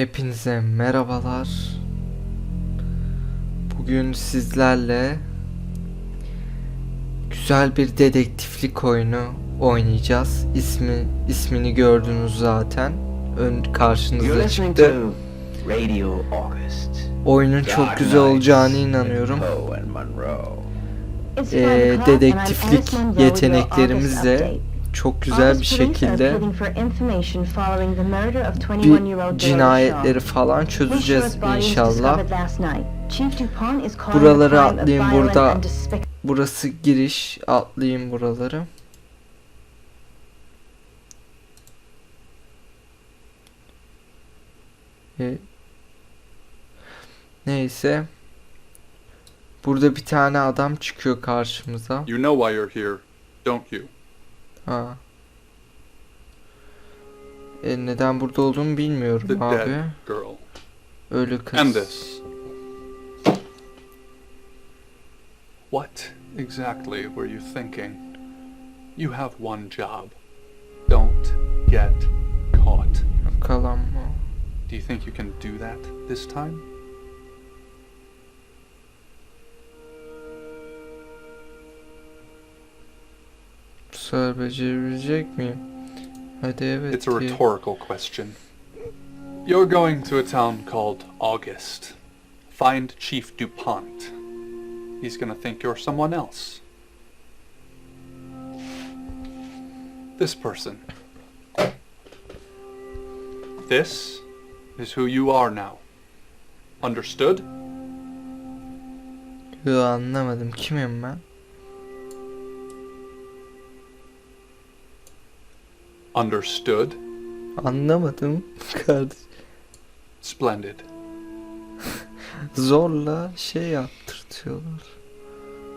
Hepinize merhabalar. Bugün sizlerle güzel bir dedektiflik oyunu oynayacağız. İsmini gördünüz zaten. Karşınıza çıktı. Oyunun çok güzel olacağına inanıyorum. Dedektiflik yeteneklerimizle çok güzel bir şekilde bir cinayetleri falan çözeceğiz inşallah. Buraları atlayayım, burada burası giriş, atlayayım buraları. Neyse, burada bir tane adam çıkıyor karşımıza. You know why you're here, don't you? Ha. Neden burada olduğumu bilmiyorum The abi. dead girl. Ölü kız. And this. What exactly were you thinking? You have one job. Don't get caught. Yakalanma. Do you think you can do that this time? Bu sefer becerebilecek miyim? Hadi evet. It's a rhetorical question. You're going to a town called August. Find Chief DuPont. He's gonna think you're someone else. This person. This is who you are now. Understood? Yo, anlamadım. Kimim ben? Understood? Anlamadım kardeş. Splendid. Zorla şey yaptırtıyorlar.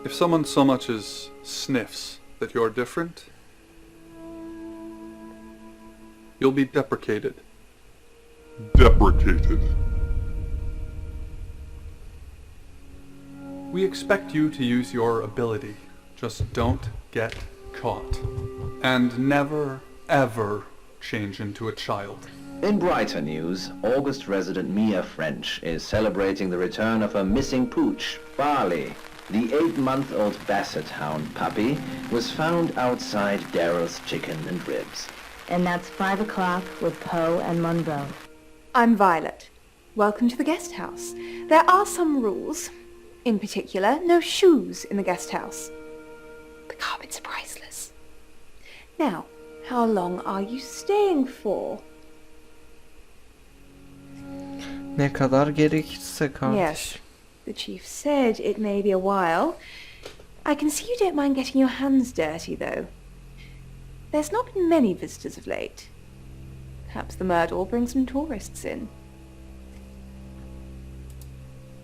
If someone so much as sniffs that you're different, you'll be deprecated. Deprecated. We expect you to use your ability. Just don't get caught. And never, ever change into a child. In brighter news, August resident Mia French is celebrating the return of her missing pooch, Barley. The 8-month-old Basset Hound puppy was found outside Daryl's Chicken and Ribs. And that's 5 o'clock with Poe and Monroe. I'm Violet. Welcome to the guest house. There are some rules. In particular, no shoes in the guest house. The carpets are priceless. Now, how long are you staying for? Ne kadar gerekirse kardeş. Yes, the chief said it may be a while. I can see you don't mind getting your hands dirty, though. There's not been many visitors of late. Perhaps the murder will bring some tourists in.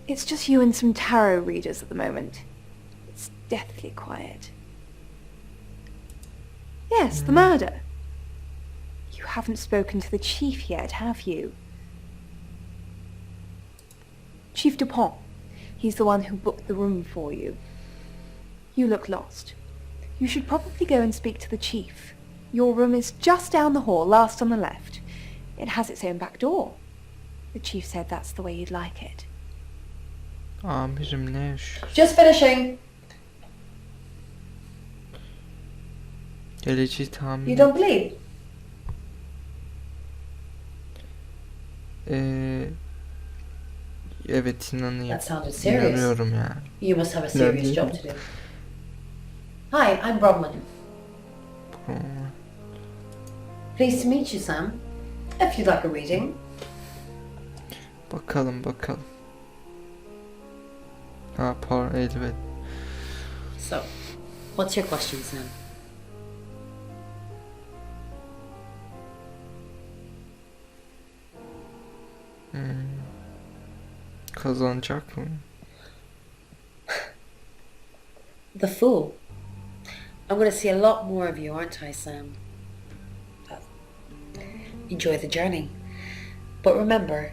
It's just you and some tarot readers at the moment. It's deathly quiet. Yes, the murder. You haven't spoken to the chief yet, have you? Chief DuPont. He's the one who booked the room for you. You look lost. You should probably go and speak to the chief. Your room is just down the hall, last on the left. It has its own back door. The chief said that's the way you'd like it. Amirim ne yaşıyor? Just finishing. Geleceği tahmin. You don't believe? Evet, inanıyorum. That sounded serious. İnanıyorum yani. You must have a serious job to do. Hi, I'm Bronwyn. Pleased to meet you, Sam. If you'd like a reading. Bakalım. Ha, elbet. So, what's your question, Sam? Kazanacak mı? The Fool. I'm going to see a lot more of you, aren't I, Sam? Enjoy the journey. But remember,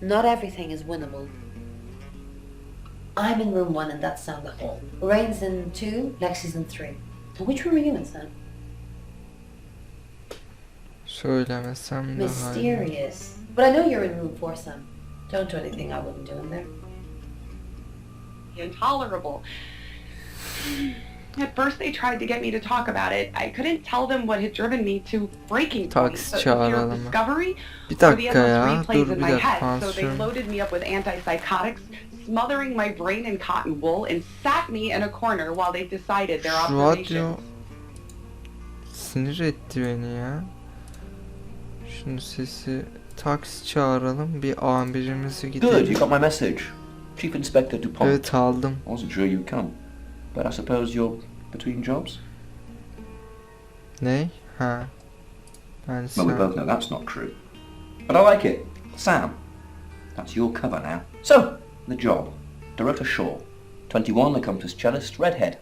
not everything is winnable. I'm in room 1 and that's down the hall. Lorraine's in 2, Lexi's in 3. Which room are you in, Sam? Söylemesem daha iyi. Mysterious. But I know you're in room 4, Sam. Don't do anything I wouldn't do in there. Intolerable. At first they tried to get me to talk about it. I couldn't tell them what had driven me to breaking point, Taksi the fear of çağıralım. discovery, Bir or the dakika endless ya. replays Dur in bir my dakika. head. So they Pansiyon. loaded me up with antipsychotics, smothering my brain in cotton wool, and sat me in a corner while they decided their Şu observations. radyo sinir etti beni ya. Şunun sesi. Taksi çağıralım. Bir amirimizi Good, gidelim. you got my message. Chief Inspector DuPont. Evet aldım. I wasn't sure you'd come, but I suppose you're between jobs? Ne? Ha. Ben Well, we both know that's not true. But I like it. Sam. That's your cover now. So, the job. Dorota Shaw. 21, accomplished cellist, redhead.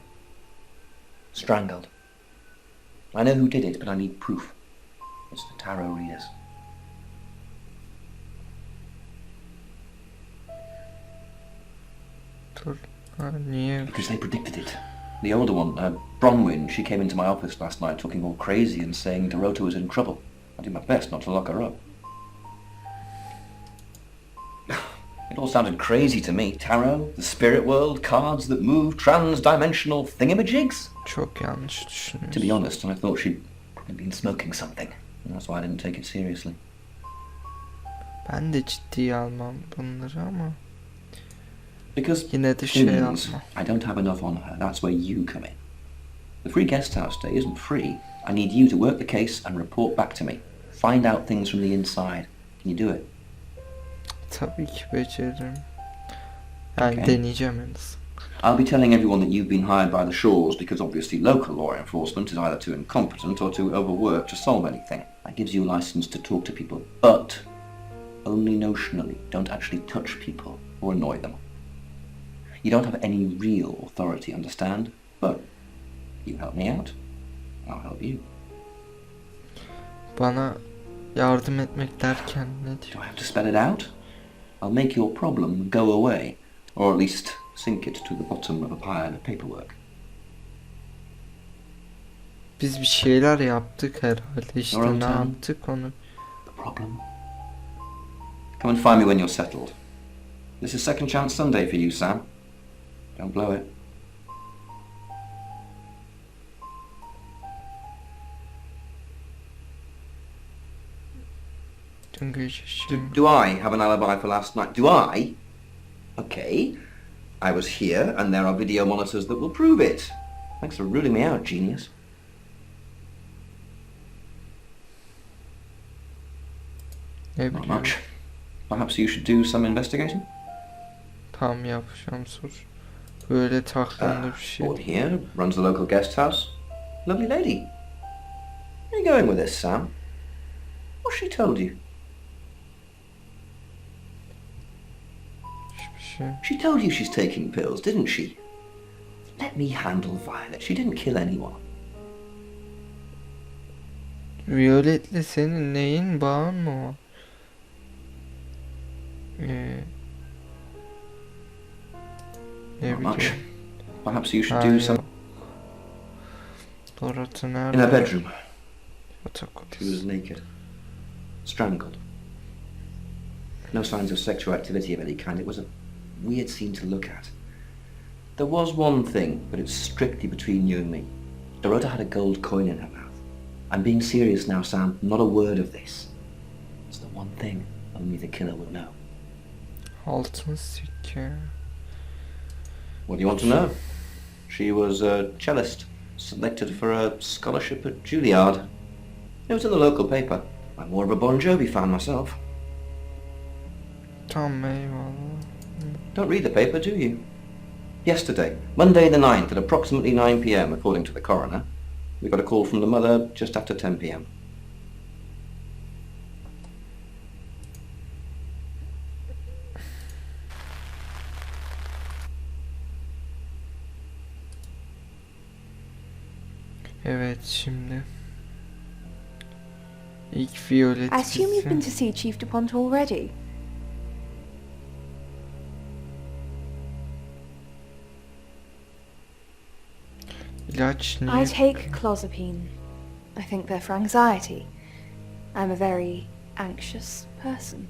Strangled. I know who did it, but I need proof. It's the tarot readers. Dur. Ha, niye? Because they predicted it. The older one, Bronwyn, she came into my office last night talking all crazy and saying Dorota was in trouble. I did my best not to lock her up. It all sounded crazy to me. Tarot, the spirit world, cards that move, trans-dimensional thingamajigs. Çok yanlış düşünüyorsun. To be honest, I thought she'd been smoking something. And that's why I didn't take it seriously. Ben de ciddiye almam bunları ama Because yine de şey humans, yapma. I don't have enough on her. That's where you come in. The free guest house stay isn't free. I need you to work the case and report back to me. Find out things from the inside. Can you do it? Tabii ki beceririm. Yani Okay. deneyeceğim en azından. I'll be telling everyone that you've been hired by the Shaws because obviously local law enforcement is either too incompetent or too overworked to solve anything. That gives you a license to talk to people, but only notionally. Don't actually touch people or annoy them. You don't have any real authority, understand? But you help me out, I'll help you. Bana yardım etmek derken ne Do diyor? I have to spell it out? I'll make your problem go away, or at least sink it to the bottom of a pile of paperwork. Biz bir şeyler yaptık herhalde işte Oral ne time. yaptık onu. The problem? Come and find me when you're settled. This is Second Chance Sunday for you, Sam. Don't blow it. Dün gece şey. Do I have an alibi for last night? Do I? Okay. I was here, and there are video monitors that will prove it. Thanks for ruling me out, genius. Ne Not bileyim. much. Perhaps you should do some investigating? Tam yapacağım sor. Böyle taklında bir şey. Board here, runs the local guest house. Lovely lady. Where are you going with this, Sam? What's she told you? Hiçbir şey. She told you she's taking pills, didn't she? Let me handle Violet. She didn't kill anyone. Violet'le senin neyin bağın mı o? Ne Not much. bileyim. Perhaps you should Ha, do some... yok. Dorothy In nerede? her bedroom. Yatak She was odası. naked. Strangled. No signs of sexual activity of any kind. It was a weird scene to look at. There was one thing, but it's strictly between you and me. Dorota had a gold coin in her mouth. I'm being serious now, Sam. Not a word of this. It's the one thing only the killer would know. Altın sikke. What do you want to know? She was a cellist, selected for a scholarship at Juilliard. It was in the local paper. I'm more of a Bon Jovi fan myself. Tamam eyvallah. Don't read the paper, do you? Yesterday, Monday the 9th at approximately 9 p.m, according to the coroner, we got a call from the mother just after 10 p.m. Evet şimdi. İlk Violet I assume you've been bizi. to see Chief DuPont already. İlaç I niye? take clozapine. I think they're for anxiety. I'm a very anxious person.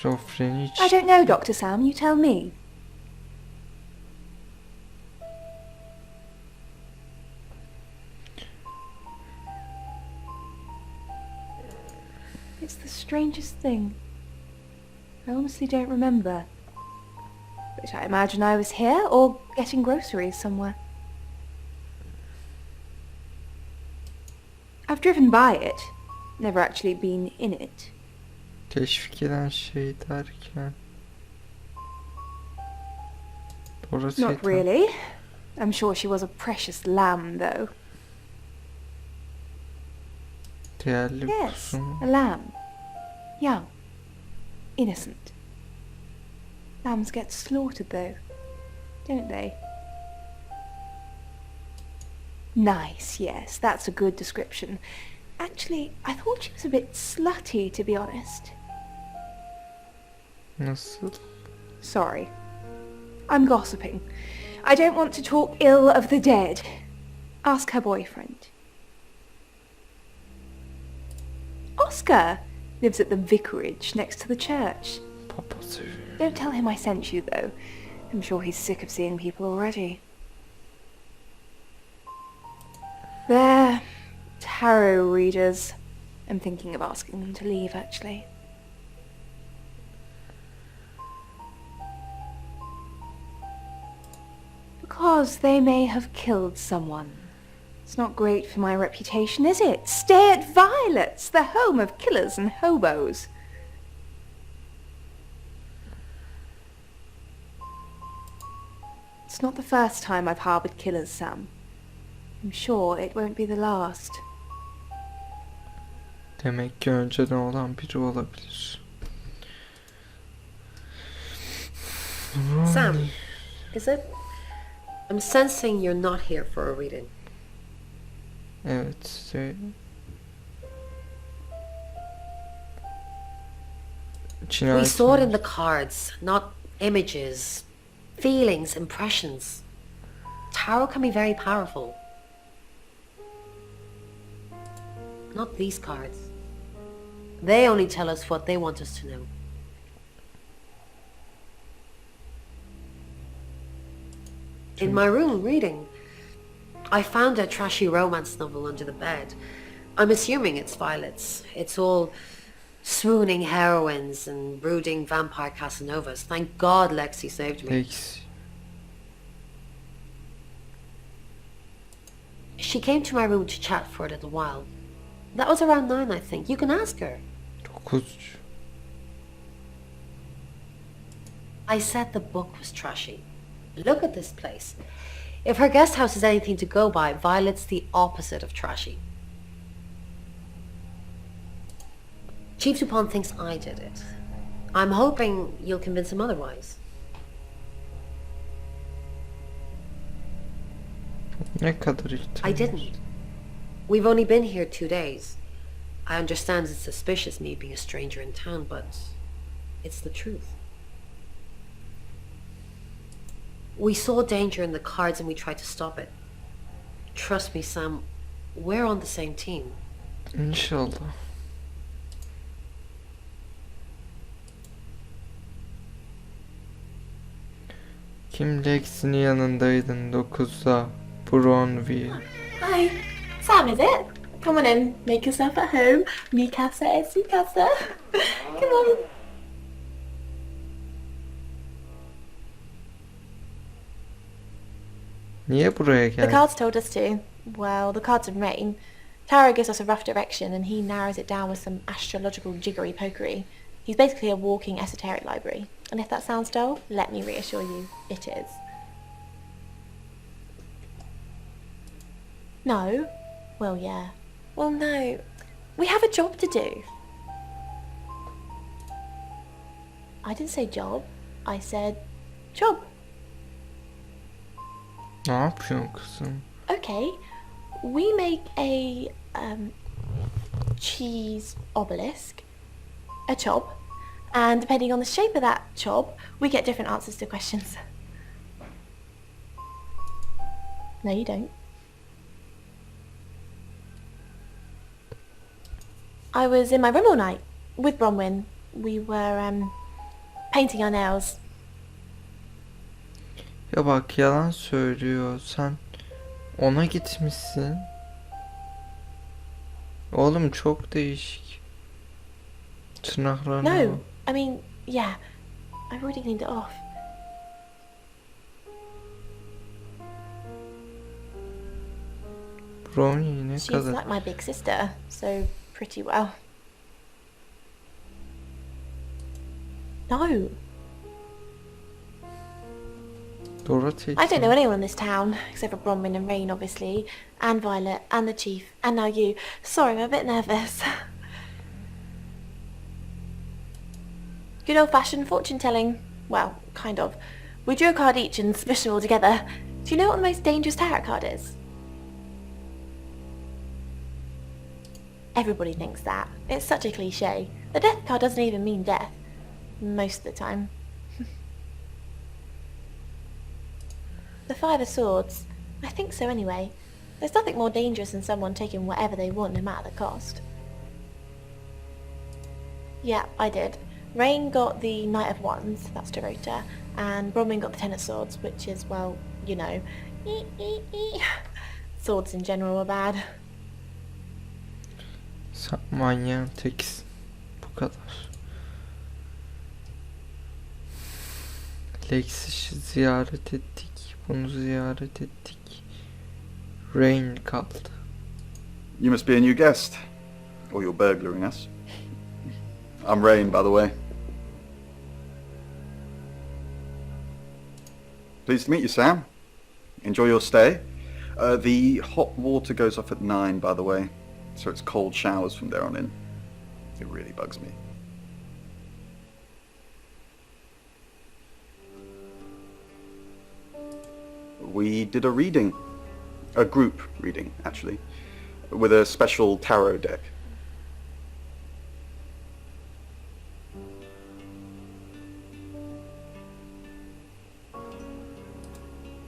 Şizofreni I hiç. don't know, Dr. Sam, you tell me. It's the strangest thing. I honestly don't remember. But I imagine I was here or getting groceries somewhere. I've driven by it, never actually been in it. Teşvik eden şey derken. Orası Not yeter. really. I'm sure she was a precious lamb, though. Değerli bir Yes, kusum. a lamb. Young. Innocent. Lambs get slaughtered, though, don't they? Nice, yes, that's a good description. Actually, I thought she was a bit slutty, to be honest. Nasıl? Sorry. I'm gossiping. I don't want to talk ill of the dead. Ask her boyfriend. Oscar lives at the vicarage next to the church. Papa seviyor. Don't tell him I sent you, though. I'm sure he's sick of seeing people already. They're tarot readers. I'm thinking of asking them to leave, actually. Because they may have killed someone. It's not great for my reputation, is it? Stay at Violet's, the home of killers and hobos. It's not the first time I've harboured killers, Sam. I'm sure it won't be the last. Demek ki önceden olan biri olabilir. Sam, is it? I'm sensing you're not here for a reading. Evet. We saw it in the cards, not images, feelings, impressions. Tarot can be very powerful. Not these cards. They only tell us what they want us to know. In my room reading, I found a trashy romance novel under the bed. I'm assuming it's Violet's. It's all swooning heroines and brooding vampire Casanovas. Thank God Lexi saved me. Eksi. She came to my room to chat for a little while. That was around 9, I think. You can ask her. 9. I said the book was trashy. Look at this place. If her guest house is anything to go by, Violet's the opposite of trashy. Chief Dupont thinks I did it. I'm hoping you'll convince him otherwise. Ne kadar ihtimal? I didn't. We've only been here 2 days. I understand it's suspicious me being a stranger in town, but it's the truth. We saw danger in the cards and we tried to stop it. Trust me, Sam, we're on the same team. İnşallah. Kim Lexi'nin yanındaydın 9'da? Bronwyn. Hi, Sam, is it? Come on in, make yourself at home. Mi casa es su casa. Come on. Niye buraya The geldin? cards told us to. Well, the cards of rain. Tarot gives us a rough direction and he narrows it down with some astrological jiggery pokery. He's basically a walking esoteric library. And if that sounds dull, let me reassure you, it is. No? Well, yeah. Well, no. We have a job to do. I didn't say job. I said job. Ne yapıyorsun kızım? Okay. We make a cheese obelisk, a chob, and depending on the shape of that chob, we get different answers to questions. No, you don't. I was in my room all night with Bronwyn. We were painting our nails. Ya bak yalan söylüyor. Sen ona gitmişsin. Oğlum çok değişik. Tırnaklarına No, bak. I mean, yeah, I've already cleaned it off. Brownie ne She's kadar. like my big sister, so pretty well. No, Dorothy. I don't know anyone in this town, except for Bronwyn and Rain, obviously, and Violet, and the Chief, and now you. Sorry, I'm a bit nervous. Good old-fashioned fortune-telling. Well, kind of. We drew a card each and smushed them all together. Do you know what the most dangerous tarot card is? Everybody thinks that. It's such a cliche. The death card doesn't even mean death. Most of the time. The Five of Swords. I think so anyway. There's nothing more dangerous than someone taking whatever they want no matter the cost. Yeah, I did. Rain got the Knight of Wands, that's Dorota, and Bronwyn got the Ten of Swords, which is, well, you know. Swords in general are bad. Sen manyağın tekisin. Bu kadar. Lex'i ziyaret ettik. Bunu ziyaret ettik. Rain kaldı. You must be a new guest. Or you're burglaring us. I'm Rain, by the way. Pleased to meet you, Sam. Enjoy your stay. The hot water goes off at 9, by the way. So it's cold showers from there on in. It really bugs me. We did a reading. A group reading, actually. With a special tarot deck.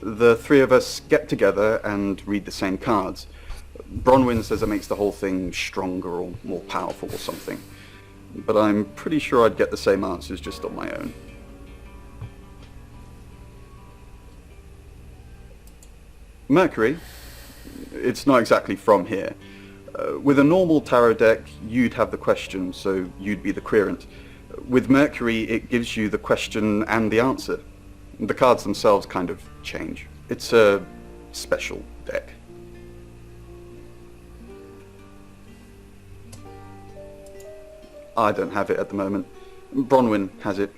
The three of us get together and read the same cards. Bronwyn says it makes the whole thing stronger or more powerful or something. But I'm pretty sure I'd get the same answers just on my own. Mercury, it's not exactly from here. With a normal tarot deck, you'd have the question, so you'd be the querent. With Mercury, it gives you the question and the answer. The cards themselves kind of change. It's a special deck. I don't have it at the moment. Bronwyn has it.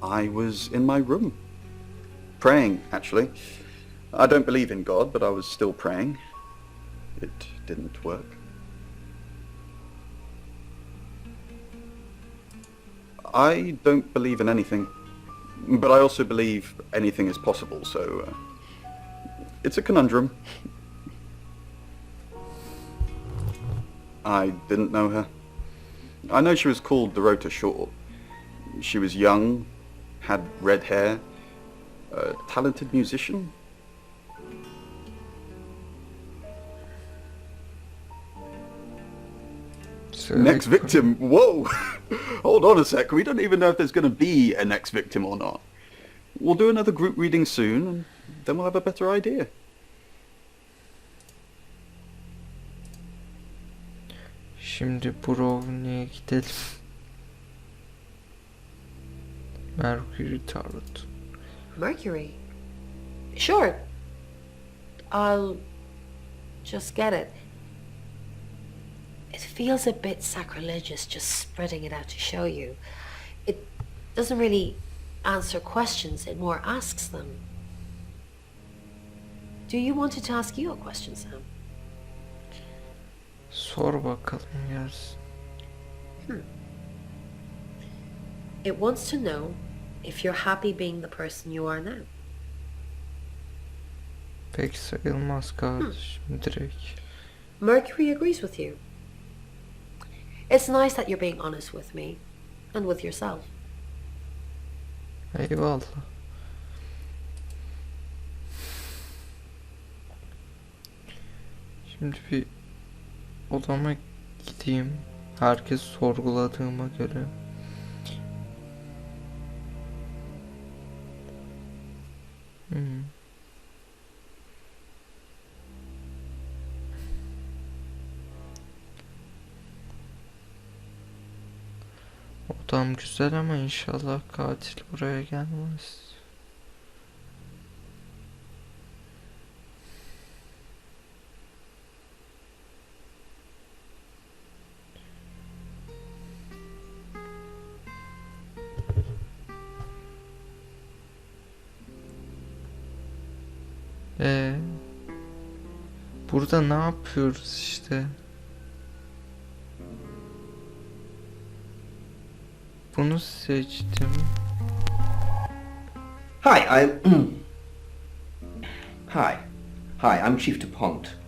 I was in my room. Praying, actually. I don't believe in God, but I was still praying. It didn't work. I don't believe in anything, but I also believe anything is possible, so it's a conundrum. I didn't know her. I know she was called Dorota Shaw. She was young, had red hair, a talented musician. Next victim? Whoa! Hold on a sec, we don't even know if there's going to be a next victim or not. We'll do another group reading soon, and then we'll have a better idea. Şimdi Brownie'ye gidelim. Mercury Tarot. Mercury? Sure. I'll just get it. It feels a bit sacrilegious just spreading it out to show you. It doesn't really answer questions, it more asks them. Do you want it to ask you a question, Sam? Sor bakalım gelsin. It wants to know if you're happy being the person you are now. Pek sayılmaz kardeşim direkt. Mercury agrees with you. It's nice that you're being honest with me and with yourself. Eyvallah. Şimdi bir odama gideyim. Herkes sorguladığıma göre. Odam güzel ama inşallah katil buraya gelmez. Burada ne yapıyoruz işte? Bunu seçtim. Hi, I'm Chief DuPont.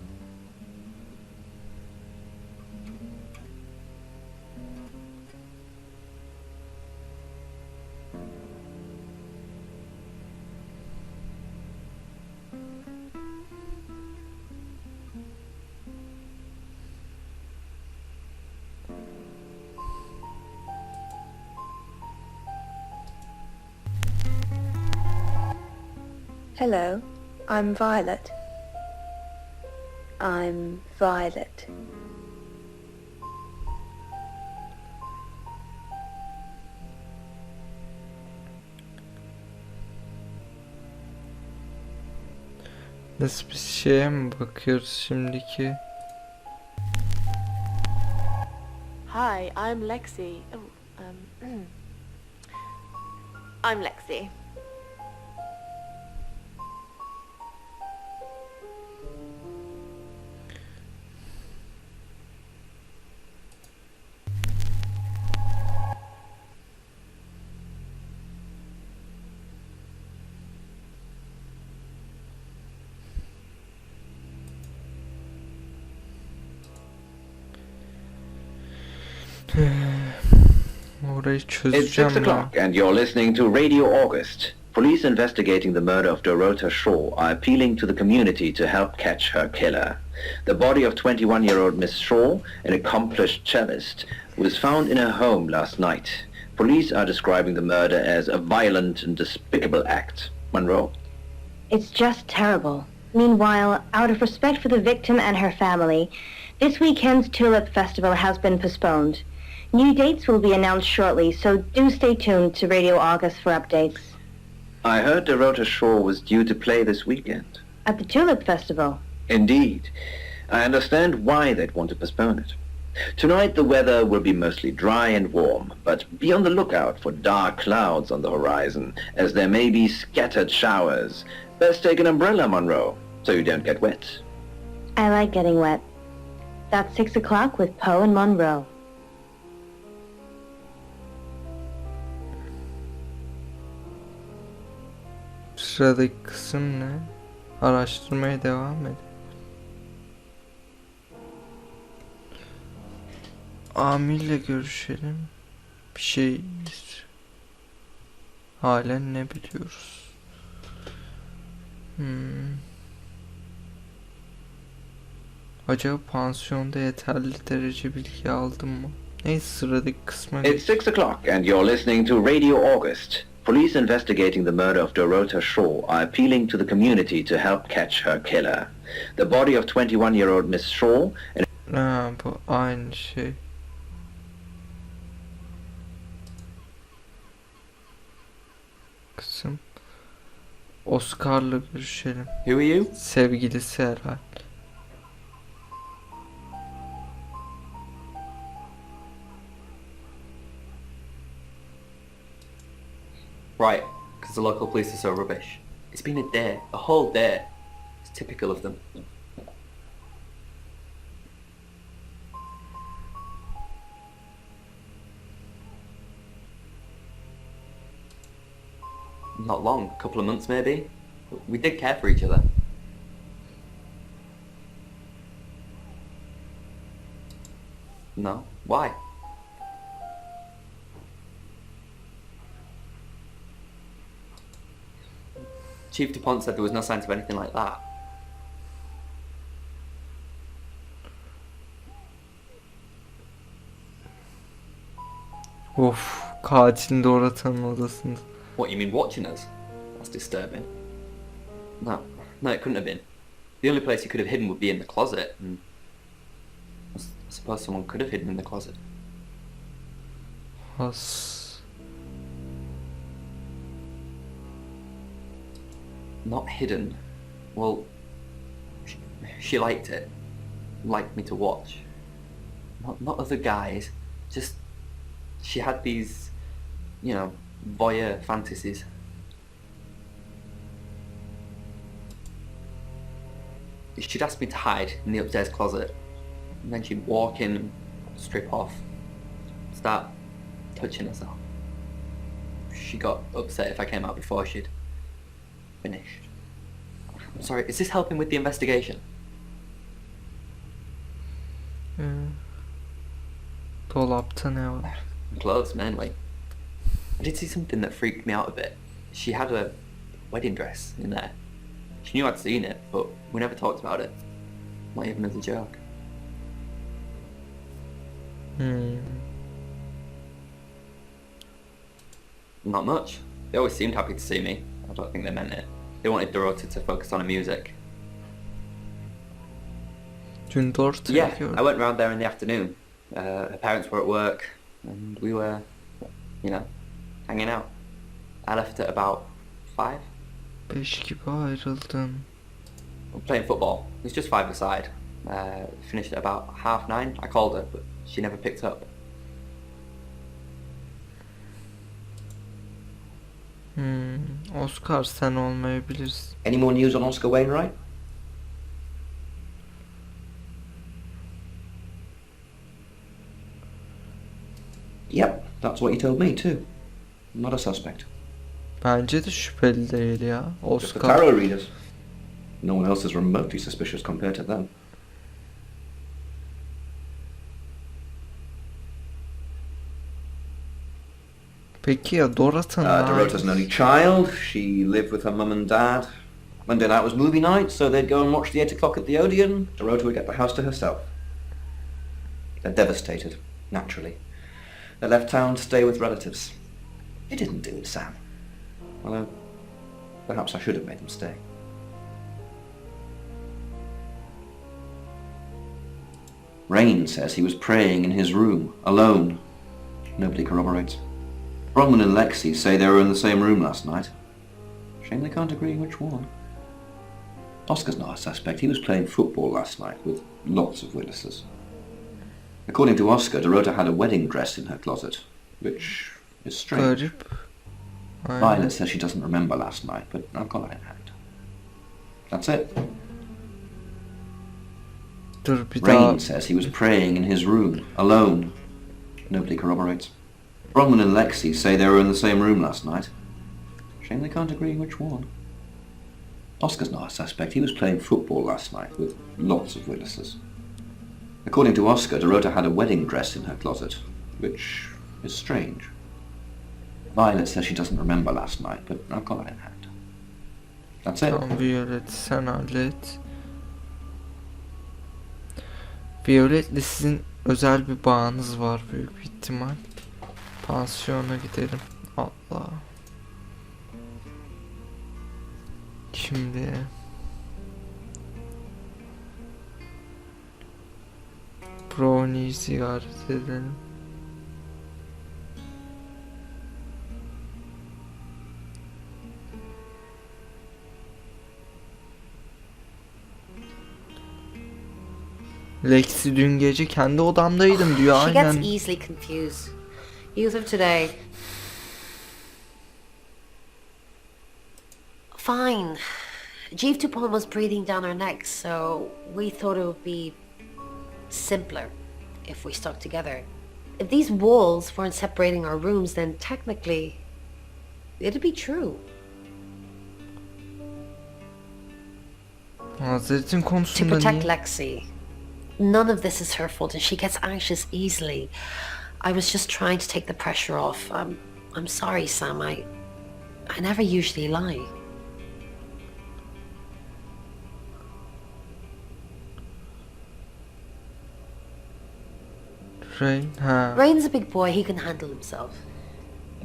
Hello, I'm Violet. I'm Violet. Nasıl bir şeye mi bakıyoruz şimdiki? Hi, I'm Lexi. I'm Lexi. Orayı It's 6 çözeceğim ben. o'clock and you're listening to Radio August. Police investigating the murder of Dorota Shaw are appealing to the community to help catch her killer. The body of 21-year-old Miss Shaw, an accomplished cellist, was found in her home last night. Police are describing the murder as a violent and despicable act. Monroe. It's just terrible. Meanwhile, out of respect for the victim and her family, this weekend's Tulip Festival has been postponed. New dates will be announced shortly, so do stay tuned to Radio August for updates. I heard Dorota Shaw was due to play this weekend. At the Tulip Festival? Indeed. I understand why they'd want to postpone it. Tonight the weather will be mostly dry and warm, but be on the lookout for dark clouds on the horizon, as there may be scattered showers. Best take an umbrella, Monroe, so you don't get wet. I like getting wet. That's 6 o'clock with Poe and Monroe. Sıradaki kısım ne? Araştırmaya devam edelim. Amirle görüşelim. Bir şey halen ne biliyoruz? Acaba pansiyonda yeterli derece bilgi aldım mı? Neyse sıradaki kısma It's 6 o'clock and you're listening to Radio August. Police investigating the murder of Dorota Shaw are appealing to the community to help catch her killer. The body of 21-year-old Miss Shaw... Ha, bu aynı şey. Kısım. Oscar'la görüşelim. Who are you? Sevgilisi herhalde. Right, because the local police are so rubbish. It's been a day, a whole day. It's typical of them. Not long, a couple of months maybe. We did care for each other. No? Why? Chief DuPont said there was no signs of anything like that. Of, katilin doğru atanın odasında. What, you mean watching us? That's disturbing. No, it couldn't have been. The only place he could have hidden would be in the closet, and I suppose someone could have hidden in the closet. Has. Not hidden. Well, she liked it. Liked me to watch. Not other guys. Just, she had these, you know, voyeur fantasies. She'd ask me to hide in the upstairs closet, and then she'd walk in, strip off, start touching herself. She got upset if I came out before she'd finished. I'm sorry, is this helping with the investigation? Dolapta ne var? Clothes, mainly. I did see something that freaked me out a bit. She had a wedding dress in there. She knew I'd seen it, but we never talked about it. Not even as a joke. Not much. They always seemed happy to see me. I don't think they meant it. They wanted Dorota to focus on her music. Dün Dorota'yı Yeah, gördüm. I went round there in the afternoon. Her parents were at work, and we were, you know, hanging out. I left at about 5. 5 gibi ayrıldın. Playing football. It was just 5-a-side. Finished at about 9:30. I called her, but she never picked up. Oscar sen olmayabilirsin. Any more news on Oscar Wainwright? Yep, that's what he told me too. Not a suspect. Bence de şüpheli değil ya. Just the Oscar. tarot readers. No one else is remotely suspicious compared to them. Peki ya Dorota'nın Dorota's an only child. She lived with her mum and dad. Monday night was movie night, so they'd go and watch the 8 o'clock at the Odeon. Dorota would get the house to herself. They're devastated, naturally. They left town to stay with relatives. You didn't do it, Sam. Although, perhaps I should have made them stay. Rain says he was praying in his room, alone. Nobody corroborates. Bronwyn and Lexi say they were in the same room last night. Shame they can't agree which one. Oscar's not a suspect. He was playing football last night with lots of witnesses. According to Oscar, Dorota had a wedding dress in her closet, which is strange. garip. Aynen. Violet says she doesn't remember last night, but I've got that in hand. That's it. Dur bir daha. Rain says he was praying in his room, alone. Nobody corroborates. Bronwyn and Lexi say they were in the same room last night. Shame they can't agree which one. Oscar's not a suspect. He was playing football last night with lots of witnesses. According to Oscar, Dorota had a wedding dress in her closet, which is strange. Violet says she doesn't remember last night, but I've got that in hand. That's it. Tamam, Violet sen hallet. Violet'le sizin özel bir bağınız var büyük bir ihtimal. Pansiyona gidelim. Allah. Şimdi Brownie'yi ziyaret edelim. Lexi dün gece kendi odamdaydım diyor She gets aynen. easily confused. Youth of today. Fine. Jeeve Dupont was breathing down her neck, so we thought it would be simpler if we stuck together. If these walls weren't separating our rooms, then technically it'd be true. Hazretin To konusunda protect niye? Lexi. None of this is her fault, and she gets anxious easily. I was just trying to take the pressure off. I'm sorry, Sam. I never usually lie. Rain, ha. Rain's a big boy, he can handle himself.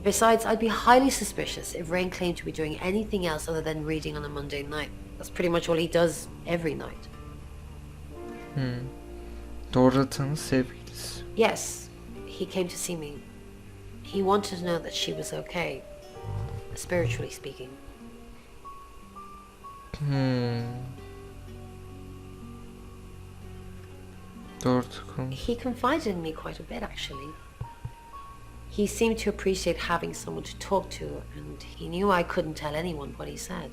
Besides, I'd be highly suspicious if Rain claimed to be doing anything else other than reading on a Monday night. That's pretty much all he does every night. Doğru atanın sevgilisi. Yes, he came to see me. He wanted to know that she was okay, spiritually speaking. Doğru konuş. He confided in me quite a bit, actually. He seemed to appreciate having someone to talk to, and he knew I couldn't tell anyone what he said.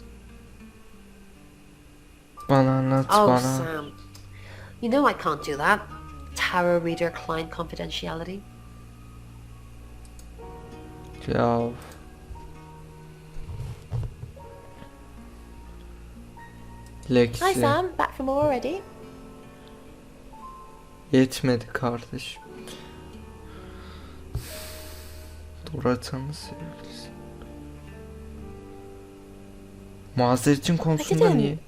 Bana anlat, Oh, bana. Sam. You know I can't do that. Tarot reader client confidentiality. Ya. Lexi. Hi Sam, back from war already? Yetmedi kardeşim. Doğru atanın sevgilisi. Mazeretin konusunda didn't. niye?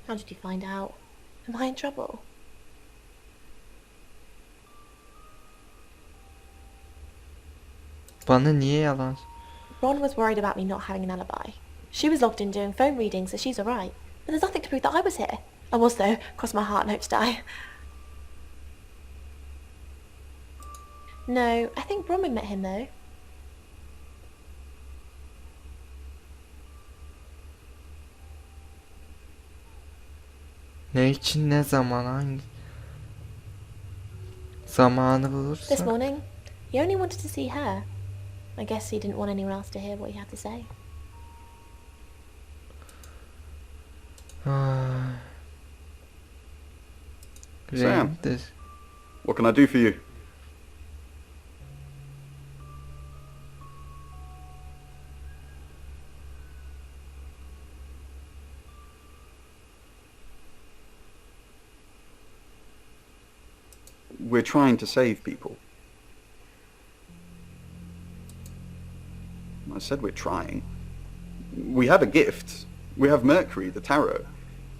How did you find out? Am I in trouble? Bana niye yalan? Ron was worried about me not having an alibi. She was logged in doing phone readings, so she's alright. But there's nothing to prove that I was here. I was though, crossed my heart and hoped to die. No, I think Bronwyn met him though. Ne için, ne zaman, hangi zamanı This bulursa. morning. He only wanted to see her. I guess he didn't want anyone else to hear what he had to say. Ay. Sam. Renktir. What can I do for you? We're trying to save people. I said we're trying. We have a gift. We have Mercury, the tarot.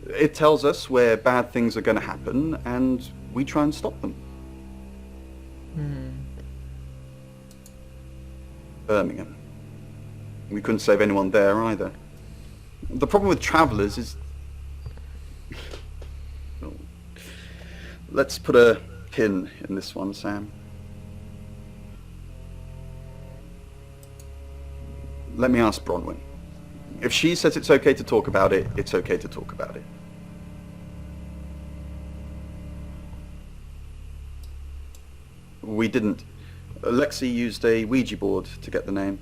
It tells us where bad things are going to happen, and we try and stop them. Birmingham. We couldn't save anyone there either. The problem with travellers is... Let's put a pin in this one, Sam. Let me ask Bronwyn. If she says it's okay to talk about it, it's okay to talk about it. We didn't. Lexi used a Ouija board to get the name.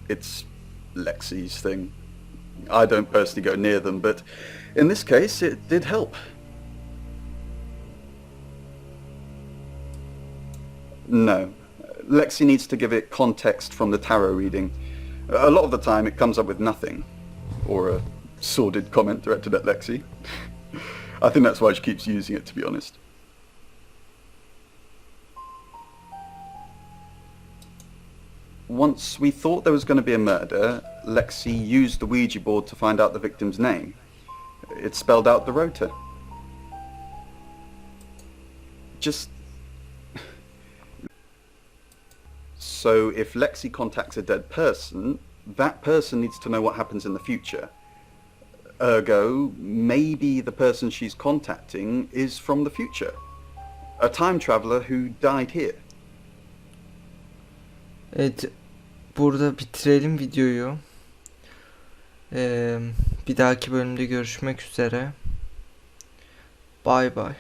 It's Lexi's thing. I don't personally go near them, but in this case it did help. No. Lexi needs to give it context from the tarot reading. A lot of the time it comes up with nothing. Or a sordid comment directed at Lexi. I think that's why she keeps using it, to be honest. Once we thought there was going to be a murder, Lexi used the Ouija board to find out the victim's name. It spelled out the rota. Just... So if Lexi contacts a dead person, that person needs to know what happens in the future. Ergo, maybe the person she's contacting is from the future. A time traveler who died here. Evet, burada bitirelim videoyu. Bir dahaki bölümde görüşmek üzere. Bay bay.